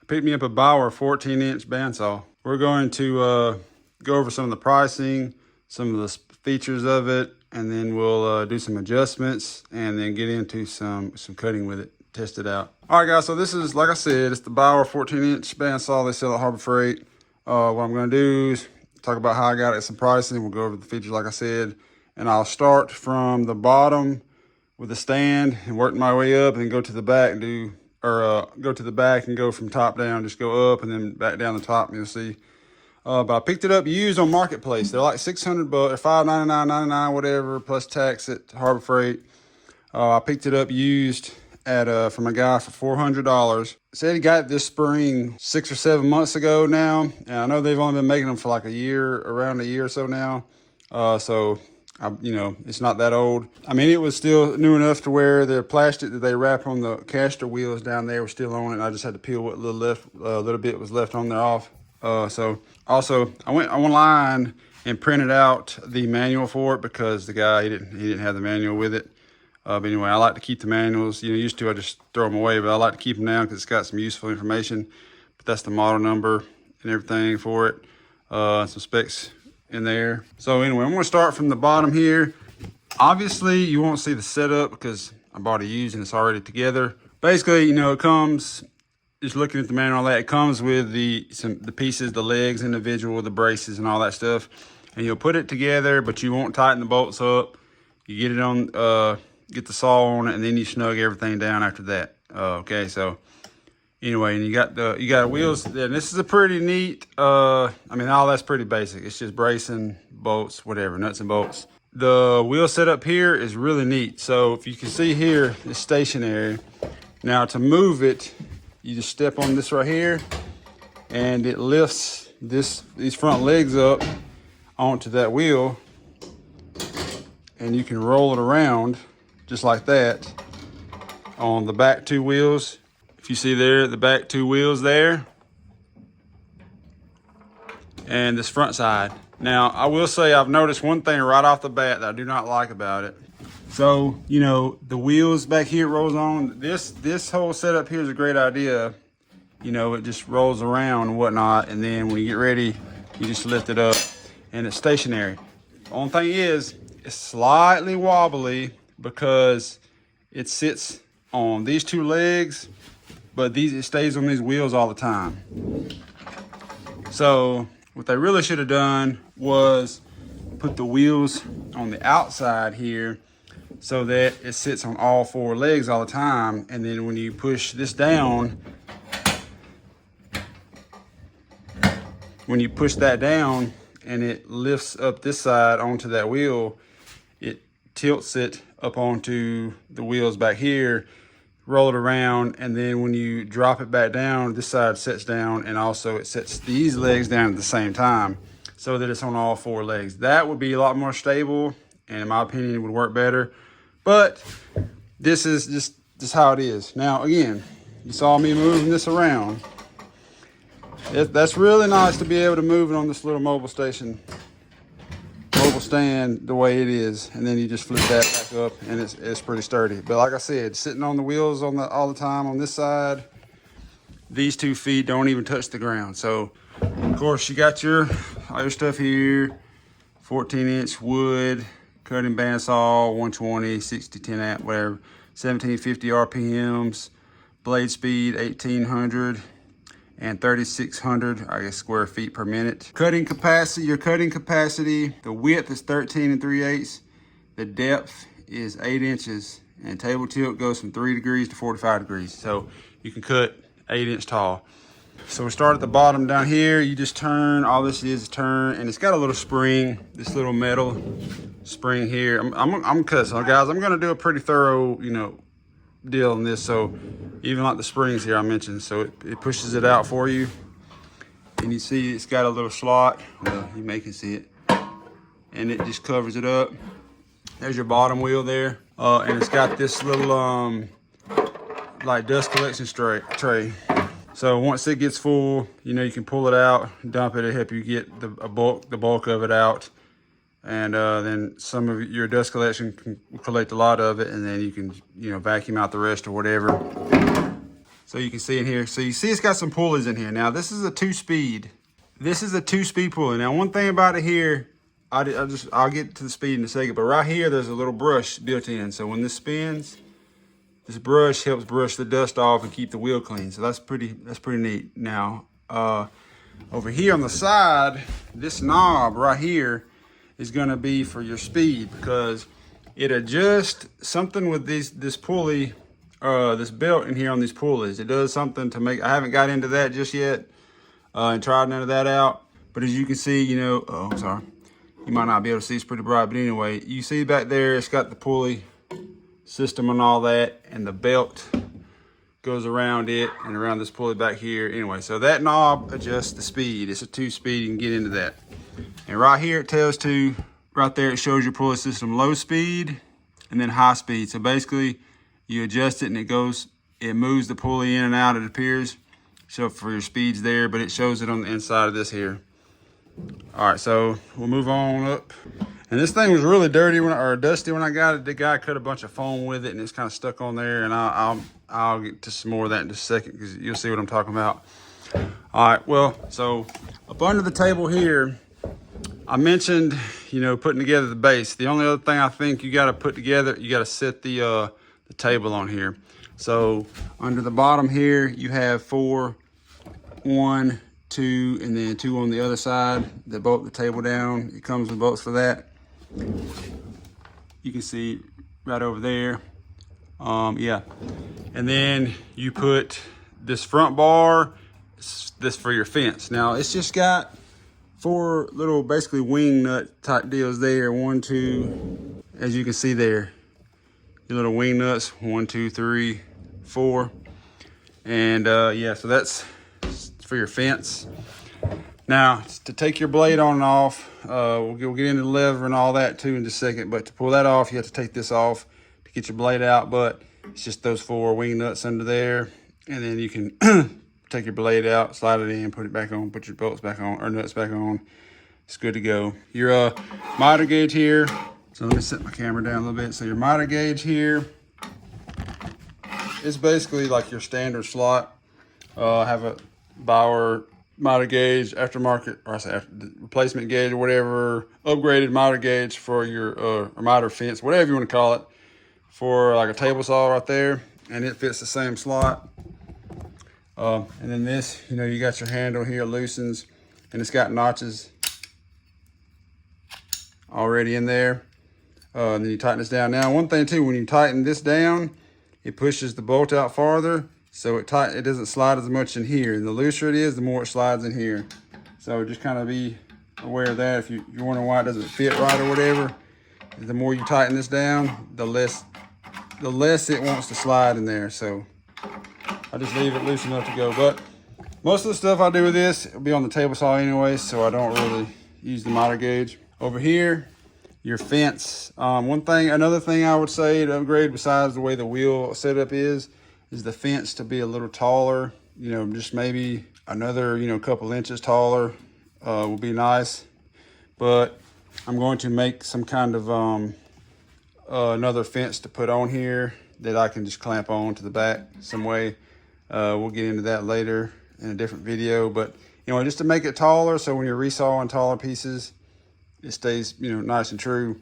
picked me up a Bauer 14-inch bandsaw. We're going to go over some of the pricing, some of the features of it, and then we'll do some adjustments and then get into some cutting with it, test it out. All right, guys, so this is, like I said, it's the Bauer 14-inch bandsaw they sell at Harbor Freight. What I'm going to do is talk about how I got it, some pricing. We'll go over the features, like I said, and I'll start from the bottom with a stand and work my way up and then go to the back and do, or go to the back and go from top down, just go up and then back down the top, and you'll see. But I picked it up used on Marketplace. They're like $600, $599.99, whatever, plus tax at Harbor Freight. I picked it up used at from a guy for $400. Said he got it this spring 6 or 7 months ago now, and I know they've only been making them for like around a year or so now. You know, it's not that old. I mean, it was still new enough to where the plastic that they wrap on the caster wheels down there was still on it. And I just had to peel what little bit was left on there off. So also I went online and printed out the manual for it because the guy, he didn't have the manual with it. But anyway, I like to keep the manuals. You know, used to I just throw them away, but I like to keep them now because it's got some useful information. But that's the model number and everything for it. Some specs in there. So anyway, I'm going to start from the bottom here. Obviously, you won't see the setup because I bought it used and it's already together. Basically, you know, it comes, just looking at the manual, all that, it comes with the pieces, the legs individual, the braces and all that stuff. And you'll put it together, but you won't tighten the bolts up. You get it on, get the saw on it, and then you snug everything down after that. Okay, so anyway, and you got wheels there. And this is a pretty neat, I mean, all that's pretty basic. It's just bracing, bolts, whatever, nuts and bolts. The wheel setup here is really neat. So if you can see here, it's stationary. Now to move it, you just step on this right here, and it lifts these front legs up onto that wheel, and you can roll it around just like that on the back two wheels. If you see there, the back two wheels there, and this front side. Now, I will say I've noticed one thing right off the bat that I do not like about it. So, you know, the wheels back here rolls on. This whole setup here is a great idea. You know, it just rolls around and whatnot, and then when you get ready, you just lift it up, and it's stationary. The only thing is, it's slightly wobbly because it sits on these two legs, but it stays on these wheels all the time. So what they really should have done was put the wheels on the outside here so that it sits on all four legs all the time. And then when you push this down, when you push that down and it lifts up this side onto that wheel, it tilts it up onto the wheels back here, roll it around, and then when you drop it back down, this side sets down, and also it sets these legs down at the same time so that it's on all four legs. That would be a lot more stable, and in my opinion, it would work better. But this is just how it is. Now, again, you saw me moving this around. That's really nice to be able to move it on this little mobile stand the way it is, and then you just flip that back up, and it's pretty sturdy. But like I said, sitting on the wheels all the time on this side, these 2 feet don't even touch the ground. So of course you got all your stuff here, 14-inch wood cutting bandsaw, 120, 60, 10 amp, whatever, 1750 RPMs, blade speed 1800. And 3,600, I guess, square feet per minute. Cutting capacity, your cutting capacity, the width is 13 3/8. The depth is 8 inches, and table tilt goes from 3 degrees to 45 degrees. So you can cut 8-inch tall. So we start at the bottom down here. You just turn, all this is turn, and it's got a little spring, this little metal spring here. I'm cut, so guys, I'm gonna do a pretty thorough, you know, deal on this. So even like the springs here I mentioned, so it pushes it out for you, and you see it's got a little slot. Well, you may can see it, and it just covers it up. There's your bottom wheel there, and it's got this little like dust collection tray. So once it gets full, you know, you can pull it out, dump it, to help you get the bulk of it out. And then some of your dust collection can collect a lot of it, and then you can, you know, vacuum out the rest or whatever. So you can see in here. So you see it's got some pulleys in here. Now this is a 2-speed. This is a 2-speed pulley. Now one thing about it here, I'll get to the speed in a second, but right here there's a little brush built in. So when this spins, this brush helps brush the dust off and keep the wheel clean. So that's pretty neat. Now over here on the side, this knob right here is gonna be for your speed, because it adjusts something with this pulley, this belt in here on these pulleys. It does something to make, I haven't got into that just yet and tried none of that out. But as you can see, you know, oh, I'm sorry. You might not be able to see, it's pretty bright, but anyway, you see back there, it's got the pulley system and all that, and the belt goes around it and around this pulley back here. Anyway, so that knob adjusts the speed. It's a 2-speed, you can get into that. And right here it tells to, right there it shows your pulley system low speed and then high speed. So basically you adjust it and it moves the pulley in and out, it appears. So for your speeds there, but it shows it on the inside of this here. All right, so we'll move on up. And this thing was really dirty or dusty when I got it. The guy cut a bunch of foam with it and it's kind of stuck on there, and I'll get to some more of that in just a second because you'll see what I'm talking about. All right, well, so up under the table here, I mentioned, you know, putting together the base. The only other thing I think you got to put together, you got to set the table on here. So under the bottom here, you have 4, 1, 2, and then 2 on the other side that bolt the table down. It comes with bolts for that. You can see right over there. Yeah. And then you put this front bar, this for your fence. Now it's just got 4 little basically wing nut type deals there. 1, 2, as you can see there, your little wing nuts, 1, 2, 3, 4. And yeah, so that's for your fence. Now to take your blade on and off, we'll get into the lever and all that too in just a second, but to pull that off you have to take this off to get your blade out. But it's just those 4 wing nuts under there, and then you can take your blade out, slide it in, put it back on, put your bolts back on or nuts back on. It's good to go. Your miter gauge here, so let me set my camera down a little bit. So your miter gauge here is basically like your standard slot. I have a Bauer miter gauge, aftermarket, or I say replacement gauge or whatever, upgraded miter gauge for your or miter fence, whatever you want to call it, for like a table saw right there, and it fits the same slot. And then this, you know, you got your handle here, loosens, and it's got notches already in there. And then you tighten this down. Now, one thing too, when you tighten this down, it pushes the bolt out farther, so it doesn't slide as much in here. And the looser it is, the more it slides in here. So just kind of be aware of that. If you're wondering why it doesn't fit right or whatever, the more you tighten this down, the less it wants to slide in there. So I just leave it loose enough to go. But most of the stuff I do with this will be on the table saw anyway, so I don't really use the miter gauge. Over here, your fence. Another thing I would say to upgrade, besides the way the wheel setup is the fence to be a little taller. You know, just maybe another, you know, couple inches taller will be nice. But I'm going to make some kind of another fence to put on here that I can just clamp on to the back some way. We'll get into that later in a different video, but you know, just to make it taller, so when you're resawing taller pieces, it stays, you know, nice and true.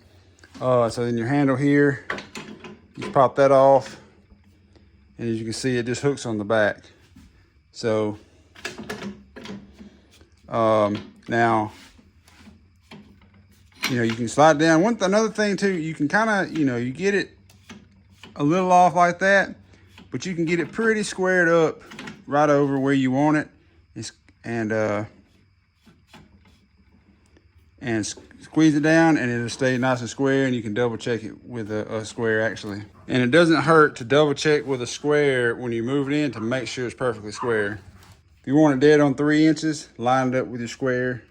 So then your handle here, you pop that off, and as you can see, it just hooks on the back. So now, you know, you can slide down. Another thing too, you can kind of, you know, you get it a little off like that, but you can get it pretty squared up right over where you want it, and squeeze it down, and it'll stay nice and square, and you can double check it with a square actually. And it doesn't hurt to double check with a square when you move it in to make sure it's perfectly square. If you want it dead on 3 inches, line it up with your square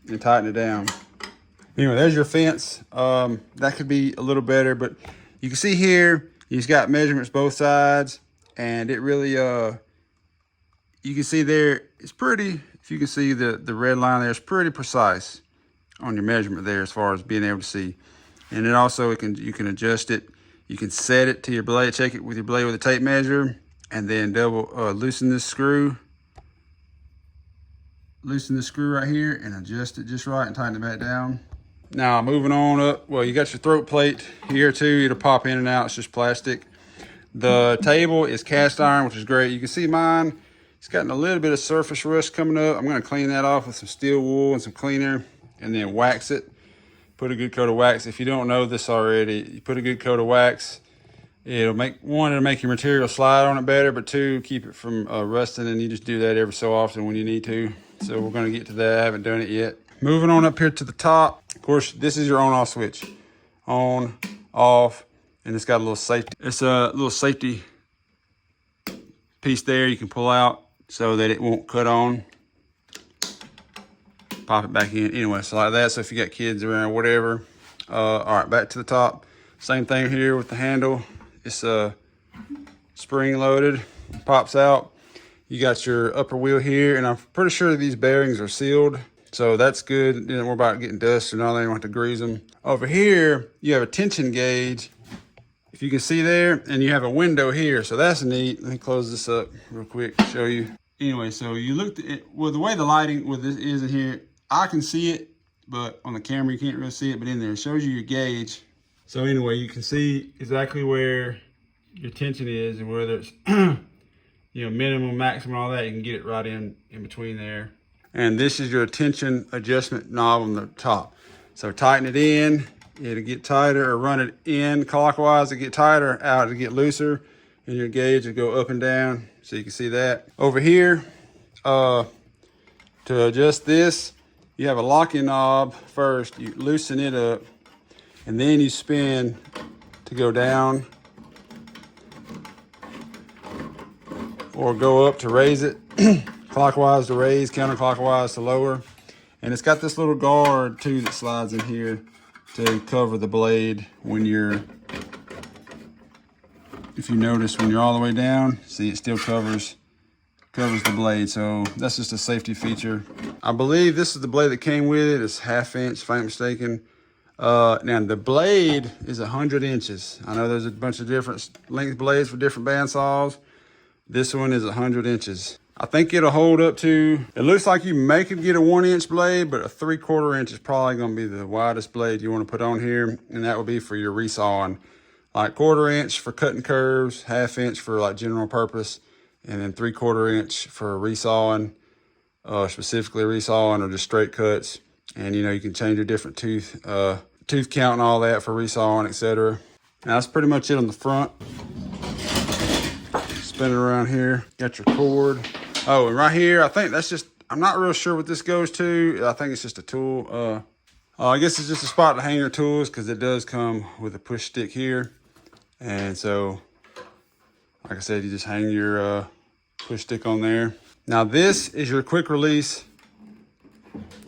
and tighten it down. Anyway, there's your fence. That could be a little better, but you can see here, he's got measurements both sides, and it really, you can see there, it's pretty, if you can see the red line there, it's pretty precise on your measurement there as far as being able to see. And then also you can adjust it You can set it to your blade, check it with your blade with a tape measure, and then loosen this screw. Loosen the screw right here and adjust it just right and tighten it back down. Now moving on up, well, you got your throat plate here too. It'll pop in and out, it's just plastic. The table is cast iron, which is great. You can see mine, it's gotten a little bit of surface rust coming up. I'm gonna clean that off with some steel wool and some cleaner and then wax it. Put a good coat of wax. If you don't know this already, you put a good coat of wax. It'll make your material slide on it better, but two, keep it from rusting, and you just do that every so often when you need to. So we're gonna get to that, I haven't done it yet. Moving on up here to the top. Of course, this is your on-off switch. On, off, and it's got a little safety. It's a little safety piece there you can pull out so that it won't cut on. Pop it back in. Anyway, so like that. So if you got kids around or whatever. All right, back to the top. Same thing here with the handle. It's spring loaded, pops out. You got your upper wheel here, and I'm pretty sure these bearings are sealed. So that's good. You don't worry about getting dust or nothing. You don't have to grease them. Over here, you have a tension gauge. If you can see there, and you have a window here. So that's neat. Let me close this up real quick to show you. Anyway, so you looked at it, well, the way the lighting with this is in here, I can see it, but on the camera you can't really see it, but in there it shows you your gauge. So anyway, you can see exactly where your tension is and whether it's you know, minimum, maximum, all that. You can get it right in between there. And this is your tension adjustment knob on the top. So tighten it in, it'll get tighter, or run it in clockwise to get tighter, out to get looser, and your gauge will go up and down. So you can see that. Over here, to adjust this, you have a locking knob first. You loosen it up, and then you spin to go down, or go up to raise it. Clockwise to raise, counterclockwise to lower. And it's got this little guard too that slides in here to cover the blade when you're, if you notice, when you're all the way down, see it still covers the blade. So that's just a safety feature. I believe this is the blade that came with it. It's 1/2 inch, if I'm not mistaken. Now the blade is 100 inches. I know there's a bunch of different length blades for different bandsaws. This one is 100 inches. I think it'll hold up to, it looks like you may could get a 1-inch blade, but a 3/4 inch is probably gonna be the widest blade you wanna put on here. And that would be for your resawing. Like 1/4 inch for cutting curves, 1/2 inch for like general purpose, and then 3/4 inch for resawing, specifically resawing or just straight cuts. And you know, you can change your different tooth count and all that for resawing, etc. Now that's pretty much it on the front. Spin it around here, got your cord. Oh, and right here, I think that's just, I'm not real sure what this goes to. I think it's just a tool. I guess it's just a spot to hang your tools, because it does come with a push stick here. And so, like I said, you just hang your push stick on there. Now this is your quick release.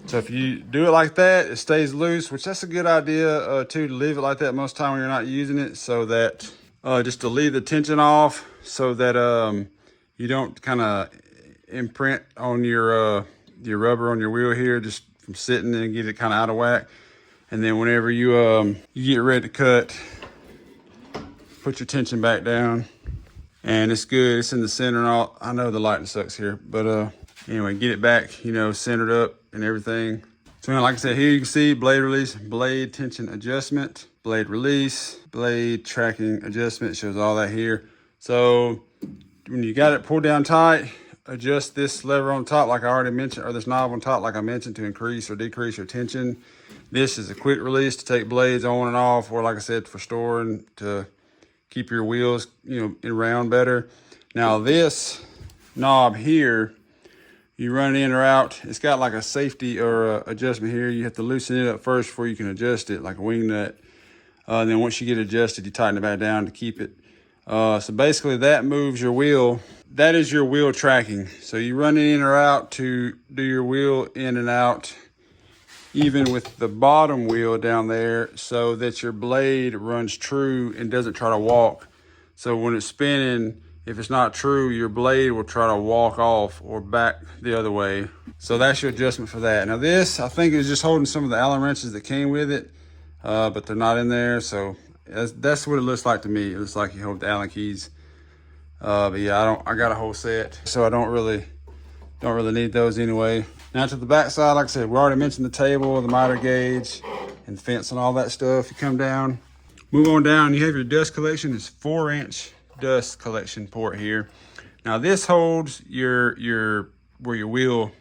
So if you do it like that, it stays loose, which that's a good idea too, to leave it like that most time when you're not using it, so that just to leave the tension off, so that you don't kind of imprint on your rubber on your wheel here just from sitting and get it kind of out of whack. And then whenever you get ready to cut, put your tension back down, and it's good. It's in the center and all. I know the lighting sucks here, but anyway, get it back, you know, centered up and everything. So like I said, here you can see blade release, blade tension adjustment, blade release, blade tracking adjustment. It shows all that here. So when you got it pulled down tight, adjust this lever on top like I already mentioned, or this knob on top like I mentioned, to increase or decrease your tension. This is a quick release to take blades on and off, or like I said, for storing, to keep your wheels, you know, around better. Now this knob here, you run it in or out. It's got like a safety or a adjustment here. You have to loosen it up first before you can adjust it, like a wing nut. And then once you get adjusted, you tighten it back down to keep it. So basically that moves your wheel. That is your wheel tracking. So you run it in or out to do your wheel in and out, even with the bottom wheel down there, so that your blade runs true and doesn't try to walk. So when it's spinning, if it's not true, your blade will try to walk off or back the other way. So that's your adjustment for that. Now this, I think, is just holding some of the Allen wrenches that came with it, but they're not in there. So That's what it looks like to me. It looks like you hold the Allen keys. But yeah, I got a whole set, so I don't really need those anyway. Now to the back side, like I said, we already mentioned the table, the miter gauge, and fence and all that stuff. You come down, move on down, you have your dust collection. It's 4-inch dust collection port here. Now this holds where your wheel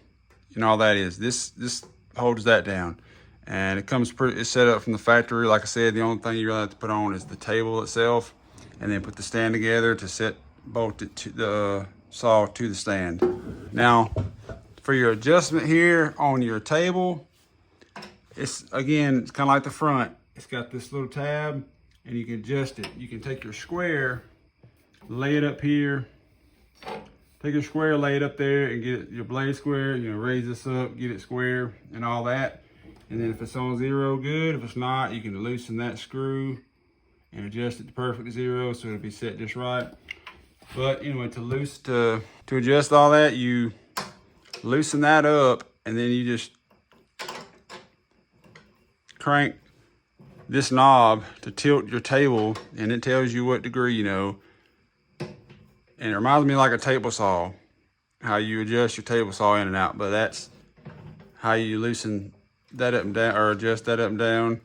and all that is. This holds that down. And it's set up from the factory. Like I said, the only thing you really have to put on is the table itself, and then put the stand together to bolt it to the saw to the stand. Now, for your adjustment here on your table, it's kind of like the front. It's got this little tab, and you can adjust it. You can take your square, lay it up here. Take your square, lay it up there, and get your blade square. Raise this up, get it square, and all that. And then if it's on 0, good. If it's not, you can loosen that screw and adjust it to perfect 0, so it'll be set just right. But anyway, to adjust all that, you loosen that up, and then you just crank this knob to tilt your table, and it tells you what degree, And it reminds me like a table saw, how you adjust your table saw in and out, but that's how you loosen that up and down, or adjust that up and down.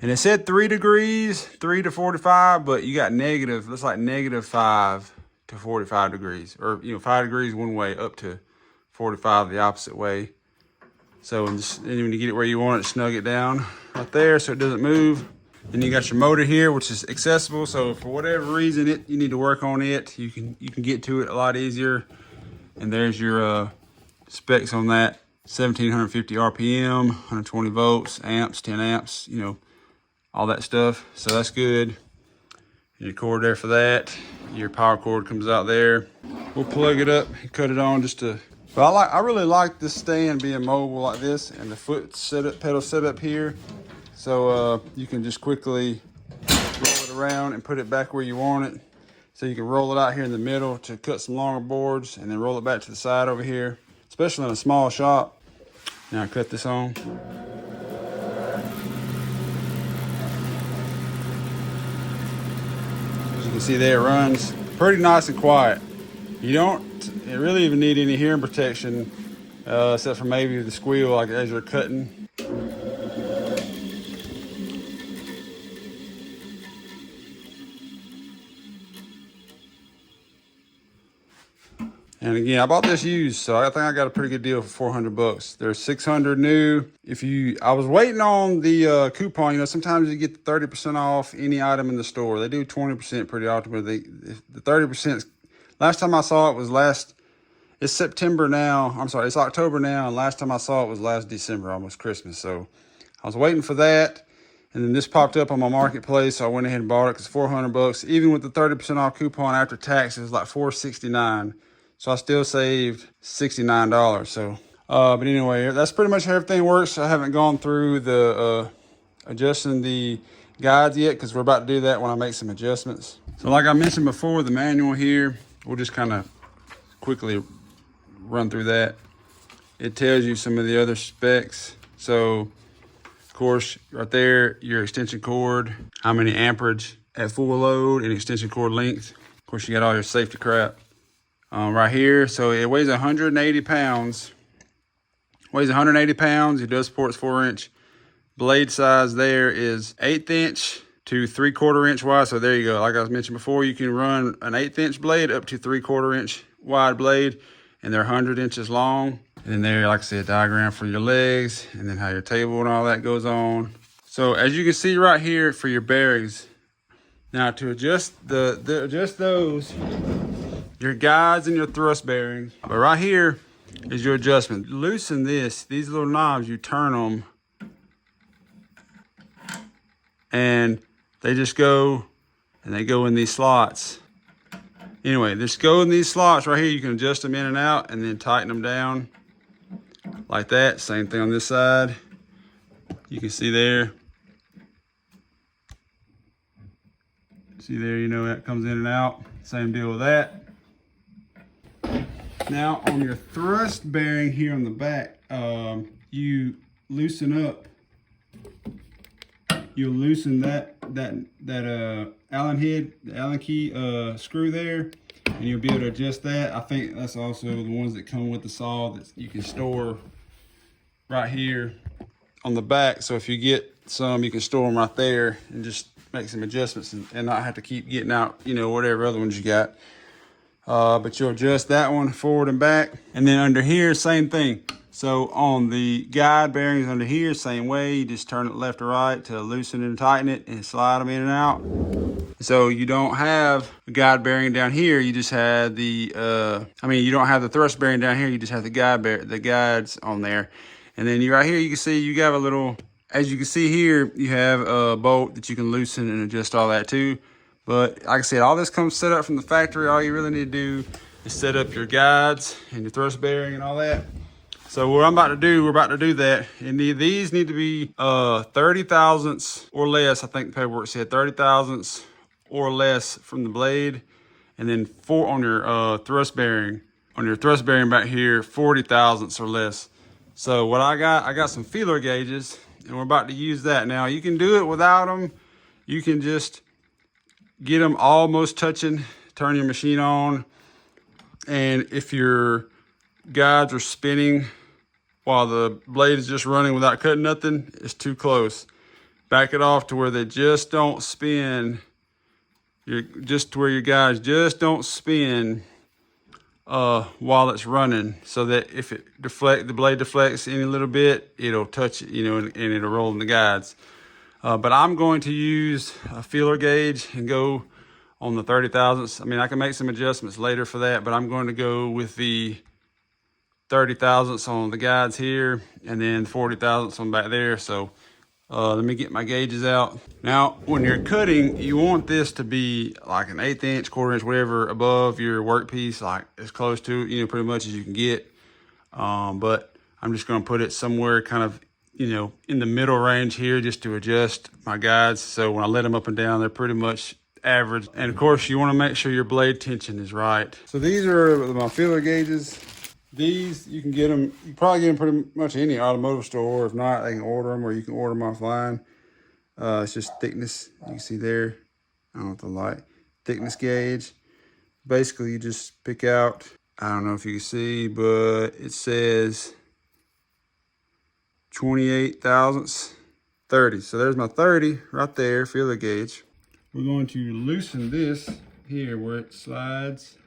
And it said 3 degrees, 3 to 45, but you got negative, looks like -5 to 45 degrees, or 5 degrees one way up to 45 the opposite way. So and when you get it where you want it, snug it down right there so it doesn't move. Then you got your motor here, which is accessible. So for whatever reason you need to work on it, you can get to it a lot easier. And there's your specs on that: 1750 RPM, 120 volts, amps, 10 amps, all that stuff. So that's good. And your cord there for that. Your power cord comes out there. We'll plug it up and cut it on but I really like this stand being mobile like this, and the pedal set up here. So you can just quickly roll it around and put it back where you want it. So you can roll it out here in the middle to cut some longer boards, and then roll it back to the side over here, especially in a small shop. Now cut this on. As you can see there, it runs pretty nice and quiet. You don't really even need any hearing protection, except for maybe the squeal as you're cutting. And again, I bought this used, so I think I got a pretty good deal for 400 bucks. There's 600 new. I was waiting on the coupon. Sometimes you get 30% off any item in the store. They do 20% pretty often, but the 30%, last time I saw it was it's September now. I'm sorry, it's October now, and last time I saw it was last December, almost Christmas. So I was waiting for that, and then this popped up on my marketplace, so I went ahead and bought it because 400 bucks. Even with the 30% off coupon after tax, it was like $469. So I still saved $69. So, but anyway, that's pretty much how everything works. I haven't gone through the adjusting the guides yet, because we're about to do that when I make some adjustments. So like I mentioned before, the manual here, we'll just kind of quickly run through that. It tells you some of the other specs. So of course, right there, your extension cord, how many amperage at full load, and extension cord length. Of course, you got all your safety crap. Right here, so it weighs 180 pounds. It does support 4-inch. Blade size there is 1/8 inch to 3/4 inch wide. So there you go. Like I mentioned before, you can run an 1/8 inch blade up to 3/4 inch wide blade, and they're 100 inches long. And then there, like I said, diagram for your legs, and then how your table and all that goes on. So as you can see right here for your bearings. Now to adjust adjust those, your guides and your thrust bearings. But right here is your adjustment. Loosen these little knobs, you turn them, and they just go, and they go in these slots. Anyway, just go in these slots right here. You can adjust them in and out, and then tighten them down like that. Same thing on this side. You can see there. See there, that comes in and out. Same deal with that. Now on your thrust bearing here on the back, you loosen up you'll loosen that Allen head, the Allen key screw there, and you'll be able to adjust that. I think that's also the ones that come with the saw that you can store right here on the back. So if you get some, you can store them right there and just make some adjustments and not have to keep getting out, you know, whatever other ones you got. But you'll adjust that one forward and back. And then under here, same thing. So on the guide bearings under here, same way, you just turn it left or right to loosen and tighten it and slide them in and out. So you don't have a guide bearing down here, you just have the, you don't have the thrust bearing down here, you just have the guides on there. And then right here, you can see you got a little, as you can see here, you have a bolt that you can loosen and adjust all that too. But like I said, all this comes set up from the factory. All you really need to do is set up your guides and your thrust bearing and all that. So what I'm about to do, we're about to do that. And these need to be 30 thousandths or less. I think the paperwork said 30 thousandths or less from the blade. And then on your thrust bearing back here, 40 thousandths or less. So what I got some feeler gauges, and we're about to use that. Now you can do it without them. You can just get them almost touching, turn your machine on. And if your guides are spinning while the blade is just running without cutting nothing, it's too close. Back it off to where they just don't spin. Just to where your guides just don't spin while it's running, so that if the blade deflects any little bit, it'll touch it, you know, and it'll roll in the guides. But I'm going to use a feeler gauge and go on the 30 thousandths. I mean, I can make some adjustments later for that, but I'm going to go with the 30 thousandths on the guides here, and then 40 thousandths on back there. So let me get my gauges out. Now, when you're cutting, you want this to be like an 1/8 inch, 1/4 inch, whatever, above your workpiece, like as close to, you know, pretty much as you can get. But I'm just going to put it somewhere kind of, you know, in the middle range here, just to adjust my guides. So when I let them up and down, they're pretty much average. And of course, you want to make sure your blade tension is right. So these are my feeler gauges. These, you can get them, you probably get them pretty much any automotive store. If not, they can order them, or you can order them offline. It's just thickness. You can see there, I don't know if the light, thickness gauge. Basically, you just pick out, I don't know if you can see, but it says 28 thousandths, 30. So there's my 30 right there, feeler gauge. We're going to loosen this here where it slides.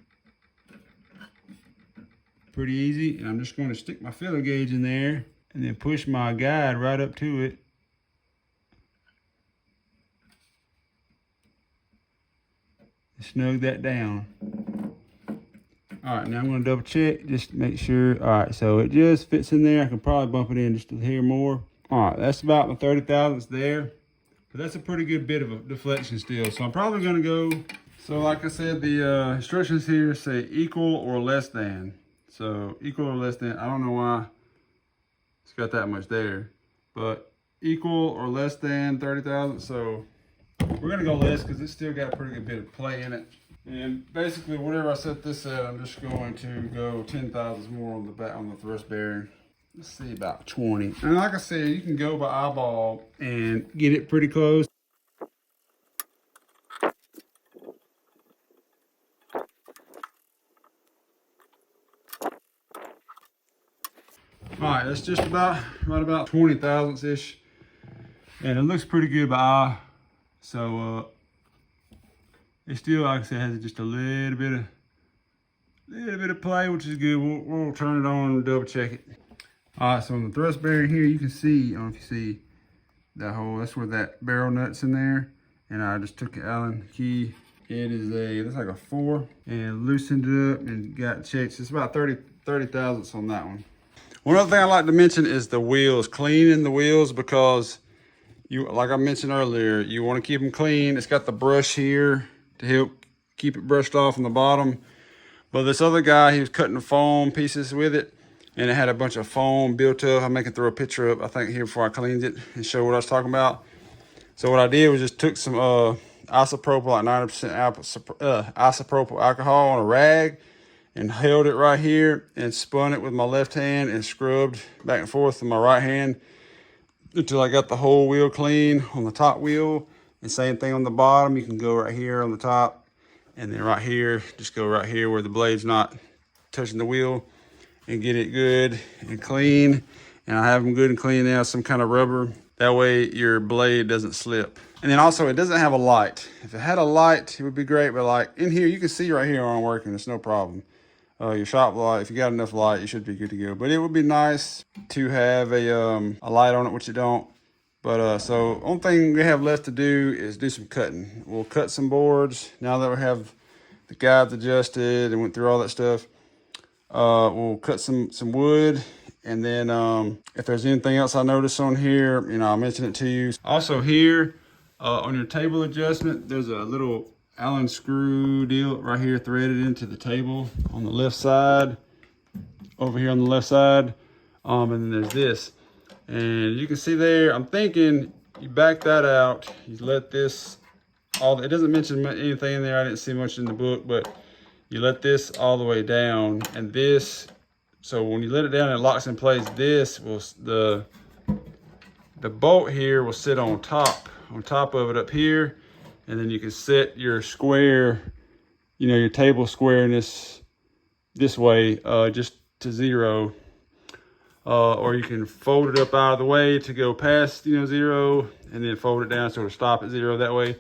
Pretty easy. And I'm just going to stick my feeler gauge in there and then push my guide right up to it. Snug that down. All right, now I'm going to double check just to make sure. All right, so it just fits in there. I can probably bump it in just a hair more. All right, that's about my 30 thousandths there. But that's a pretty good bit of a deflection still. So I'm probably going to go, so like I said, the instructions here say equal or less than. So equal or less than, I don't know why it's got that much there, but equal or less than 30 thousandths. So we're going to go less because it's still got a pretty good bit of play in it. And basically, whatever I set this at, I'm just going to go 10 thousandths more on the back, on the thrust bearing. Let's see, about 20. And like I said, you can go by eyeball and get it pretty close. All right, that's just about right about 20 thousandths ish, and it looks pretty good by eye. So it still, like I said, has just a little bit of play, which is good. We'll turn it on and double check it. All right, so on the thrust bearing here, you can see, I don't know if you see that hole. That's where that barrel nut's in there, and I just took the Allen key. It is it's like a 4, and loosened it up and got it checked. So it's about 30 thousandths on that one. One other thing I'd like to mention is the wheels, cleaning the wheels, because you, like I mentioned earlier, you want to keep them clean. It's got the brush here to help keep it brushed off on the bottom. But this other guy, he was cutting the foam pieces with it, and it had a bunch of foam built up. I'm making throw a picture up, I think, here before I cleaned it and show what I was talking about. So what I did was just took some isopropyl, like 90% isopropyl alcohol on a rag, and held it right here and spun it with my left hand and scrubbed back and forth with my right hand. until I got the whole wheel clean on the top wheel. And same thing on the bottom. You can go right here on the top, and then right here, just go right here where the blade's not touching the wheel, and get it good and clean. And I have them good and clean now, some kind of rubber. That way your blade doesn't slip. And then also, it doesn't have a light. If it had a light, it would be great, but like in here, you can see right here where I'm working, it's no problem. Your shop light, if you got enough light, you should be good to go. But it would be nice to have a light on it, which you don't. But so only thing we have left to do is do some cutting. We'll cut some boards. Now that we have the guides adjusted and went through all that stuff, we'll cut some wood. And then if there's anything else I notice on here, you know, I'll mention it to you. Also here, on your table adjustment, there's a little Allen screw deal right here threaded into the table on the left side, over here on the left side. And then there's this. And you can see there, I'm thinking you back that out, you let this, it doesn't mention anything in there, I didn't see much in the book, but you let this all the way down, and this, so when you let it down and it locks in place, this will, the bolt here will sit on top of it up here, and then you can set your square, you know, your table squareness this way, just to 0. Or you can fold it up out of the way to go past, you know, 0, and then fold it down so it'll stop at 0 that way.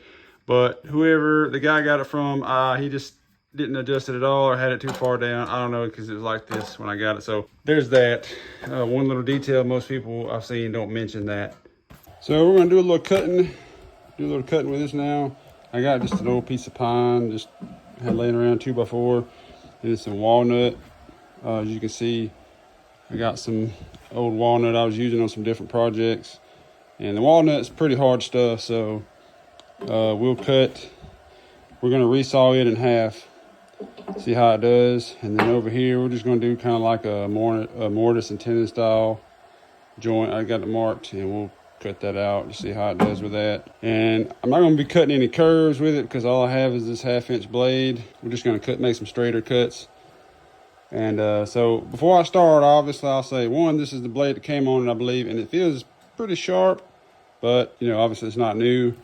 But whoever the guy got it from, he just didn't adjust it at all or had it too far down. I don't know, because it was like this when I got it. So there's that. One little detail most people I've seen don't mention that. So we're gonna do a little cutting with this now. I got just an old piece of pine, just had laying around 2x4, and some walnut. As you can see, I got some old walnut I was using on some different projects, and the walnut's pretty hard stuff, so we're gonna resaw it in half, see how it does. And then over here we're just gonna do kind of like a mortise and tenon style joint. I got it marked, and we'll cut that out to see how it does with that. And I'm not gonna be cutting any curves with it because all I have is this 1/2-inch blade. We're just gonna make some straighter cuts. And so before I start, obviously I'll say, one, this is the blade that came on it, I believe, and it feels pretty sharp, but you know, obviously it's not new.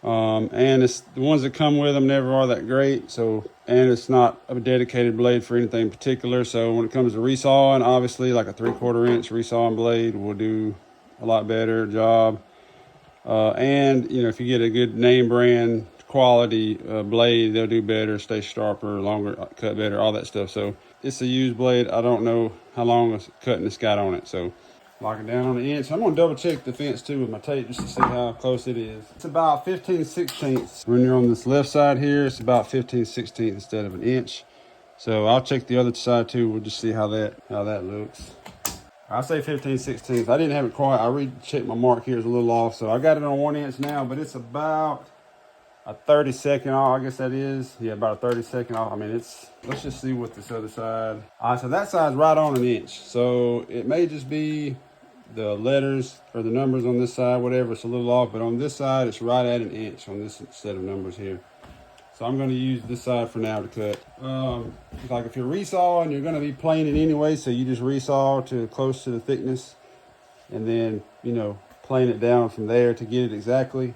And it's the ones that come with them never are that great. So, and it's not a dedicated blade for anything particular. So when it comes to resawing, obviously like a 3/4 inch resawing blade will do a lot better job. And you know, if you get a good name brand quality blade, they'll do better, stay sharper, longer, cut better, all that stuff. So it's a used blade. I don't know how long a cutting it's got on it. So lock it down on the inch. I'm gonna double check the fence too with my tape just to see how close it is. It's about 15/16. When you're on this left side here, it's about 15/16 instead of an inch. So I'll check the other side too. We'll just see how that looks. I say 15/16. I didn't have it quite. I rechecked my mark here, it's a little off. So I got it on 1 inch now, but it's about a 32nd off. I guess that is. Yeah, about a 32nd off. I mean, let's just see what this other side. All right, so that side's right on an inch. So it may just be the letters or the numbers on this side, whatever, it's a little off, but on this side, it's right at an inch on this set of numbers here. So I'm gonna use this side for now to cut. Like if you're resawing, you're gonna be planing anyway, so you just resaw to close to the thickness, and then, you know, plane it down from there to get it exactly.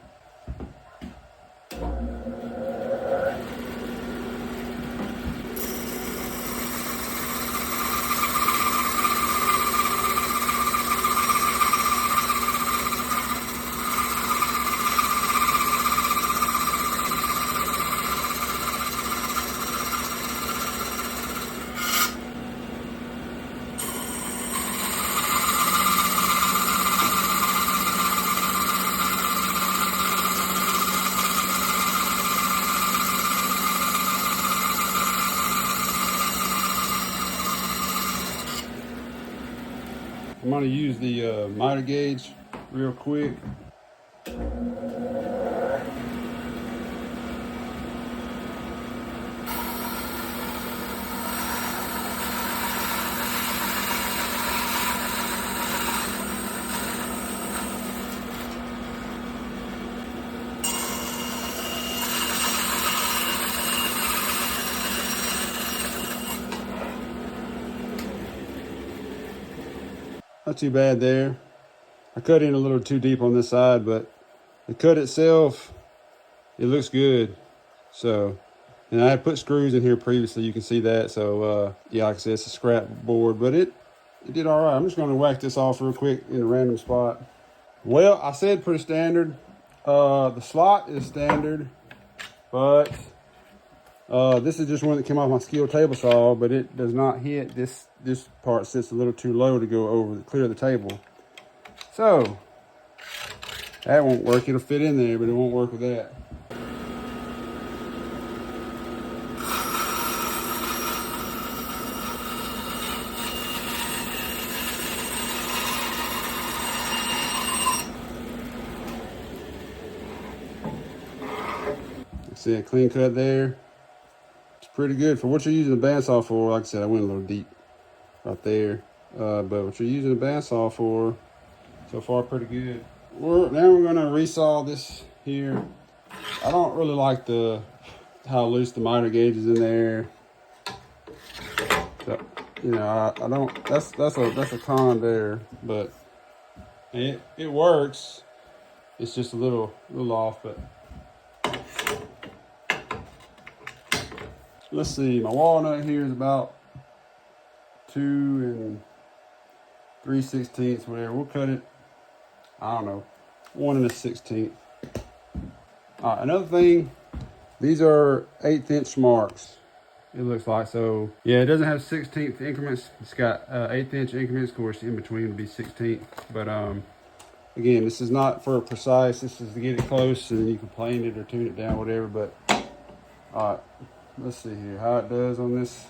I'm gonna use the miter gauge real quick. Not too bad there. I cut in a little too deep on this side, but the cut itself, it looks good. So, and I had put screws in here previously, you can see that. So yeah, like I said, it's a scrap board, but it did all right. I'm just gonna whack this off real quick in a random spot. Well, I said pretty standard. The slot is standard, but this is just one that came off my Skil table saw, but it does not hit. This part sits a little too low to go over, clear the table. So that won't work. It'll fit in there, but it won't work with that. See a clean cut there. It's pretty good for what you're using a bandsaw for. Like I said, I went a little deep right there. But what you're using a bandsaw for, so far pretty good. Now we're gonna resaw this here. I don't really like how loose the miter gauge is in there. So, you know, I don't. That's a con there, but it works. It's just a little off, but. Let's see, my walnut here is about 2 3/16, whatever. We'll cut it, I don't know, 1 1/16. All right, another thing, these are 1/8 inch marks, it looks like. So yeah, it doesn't have 16th increments. It's got 1/8 inch increments. Of course, in between would be 16th. But again, this is not for precise. This is to get it close, and you can plane it or tune it down, whatever. But all right. Let's see here how it does on this.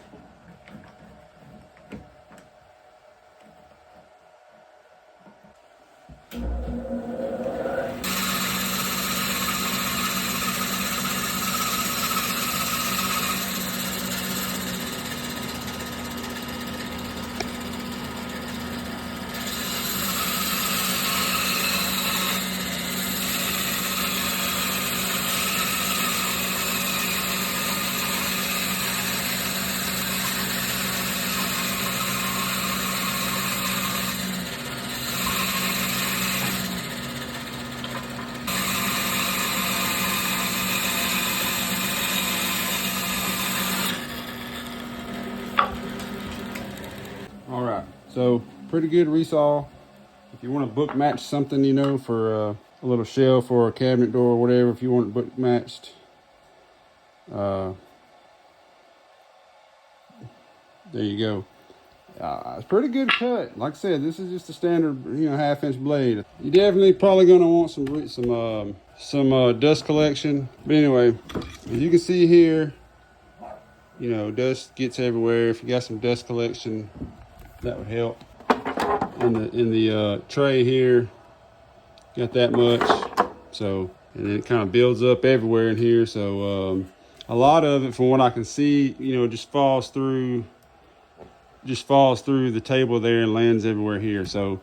All right, so pretty good resaw. If you want to book match something, you know, for a little shelf or a cabinet door or whatever, if you want it book matched, there you go. It's pretty good cut. Like I said, this is just a standard, you know, 1/2 inch blade. You're definitely probably gonna want some dust collection. But anyway, as you can see here, you know, dust gets everywhere. If you got some dust collection, that would help. In the tray here, got that much. So, and it kind of builds up everywhere in here. So a lot of it, from what I can see, you know, just falls through the table there and lands everywhere here. So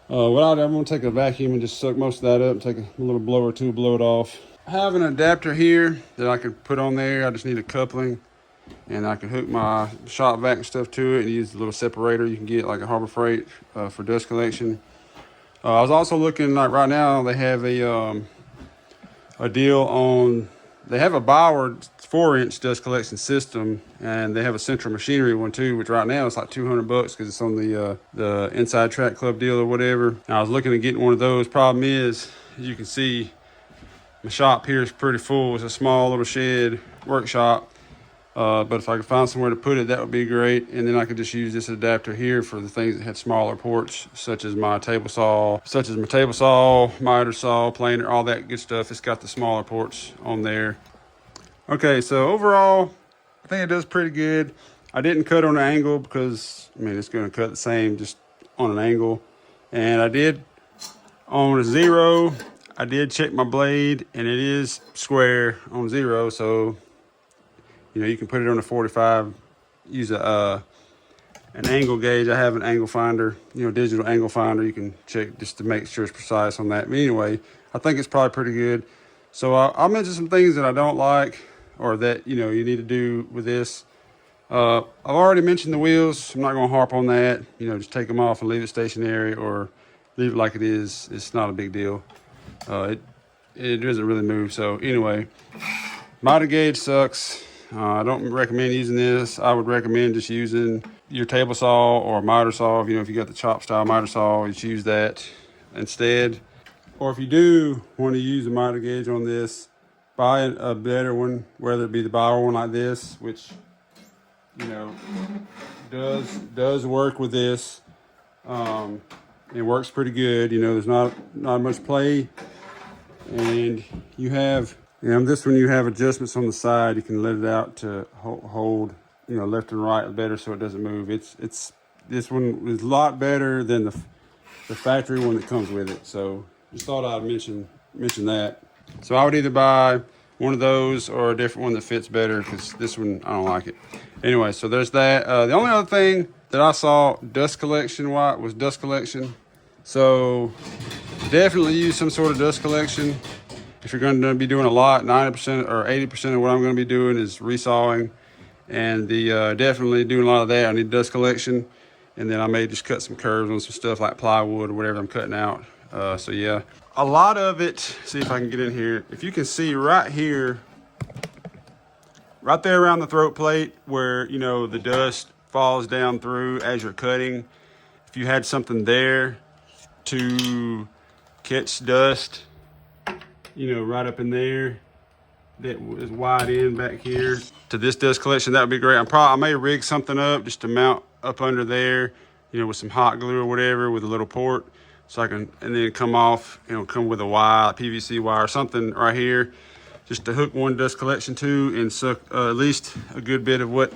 I'm gonna take a vacuum and just suck most of that up and take a little blower to blow it off. I have an adapter here that I could put on there. I just need a coupling, and I can hook my shop vac and stuff to it and use a little separator you can get like a Harbor Freight for dust collection. I was also looking, like right now they have a deal on, they have a Bauer 4-inch dust collection system, and they have a Central Machinery one too, which right now it's like $200 because it's on the Inside Track Club deal or whatever. And I was looking at getting one of those. Problem is, as you can see, my shop here is pretty full. It's a small little shed workshop. But if I could find somewhere to put it, that would be great. And then I could just use this adapter here for the things that have smaller ports, such as my table saw, miter saw, planer, all that good stuff. It's got the smaller ports on there. Okay, so overall, I think it does pretty good. I didn't cut on an angle because, I mean, it's going to cut the same just on an angle. And I did on a 0. I did check my blade, and it is square on 0, so you know, you can put it on a 45, use an angle gauge. I have an angle finder, you know, digital angle finder. You can check just to make sure it's precise on that. But anyway, I think it's probably pretty good. So I'll mention some things that I don't like, or that, you know, you need to do with this. I've already mentioned the wheels. I'm not going to harp on that. You know, just take them off and leave it stationary, or leave it like it is. It's not a big deal. It doesn't really move. So anyway, miter gauge sucks. I don't recommend using this. I would recommend just using your table saw or miter saw. You know, if you got the chop style miter saw, just use that instead. Or if you do want to use a miter gauge on this, buy a better one, whether it be the Bauer one like this, which, you know, does work with this. It works pretty good. You know, there's not much play, and you have, you know, this one you have adjustments on the side. You can let it out to hold, you know, left and right better so it doesn't move. This one is a lot better than the factory one that comes with it. So just thought I'd mention that. So I would either buy one of those or a different one that fits better, because this one, I don't like it. Anyway, so there's that. The only other thing that I saw dust collection was dust collection. So definitely use some sort of dust collection. If you're going to be doing a lot, 90% or 80% of what I'm going to be doing is resawing. And definitely doing a lot of that, I need dust collection. And then I may just cut some curves on some stuff like plywood or whatever I'm cutting out. So yeah, a lot of it, see if I can get in here. If you can see right here, right there around the throat plate where, you know, the dust falls down through as you're cutting. If you had something there to catch dust, you know, right up in there, that is wide in back here to this dust collection, that would be great. I may rig something up just to mount up under there, you know, with some hot glue or whatever, with a little port, so I can, and then come off, you know, come with a wire, PVC wire or something right here, just to hook one dust collection to and suck at least a good bit of what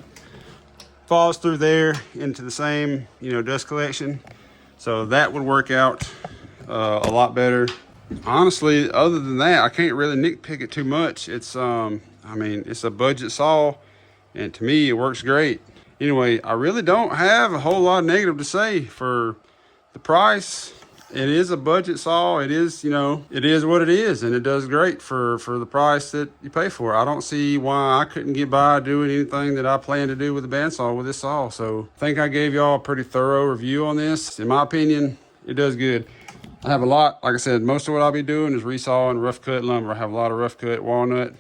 falls through there into the same, you know, dust collection. So that would work out a lot better. Honestly, other than that, I can't really nitpick it too much. It's I mean, it's a budget saw, and to me it works great. Anyway, I really don't have a whole lot of negative to say for the price. It is a budget saw. It is, you know, it is what it is, and it does great for the price that you pay for it. I don't see why I couldn't get by doing anything that I plan to do with a bandsaw with this saw. So I think I gave y'all a pretty thorough review on this. In my opinion, it does good. I have a lot, like I said, most of what I'll be doing is resawing rough cut lumber. I have a lot of rough cut walnut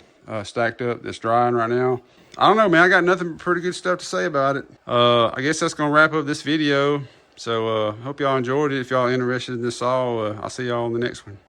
stacked up that's drying right now. I don't know, man. I got nothing but pretty good stuff to say about it. I guess that's gonna wrap up this video. So hope y'all enjoyed it. If y'all interested in this saw, I'll see y'all on the next one.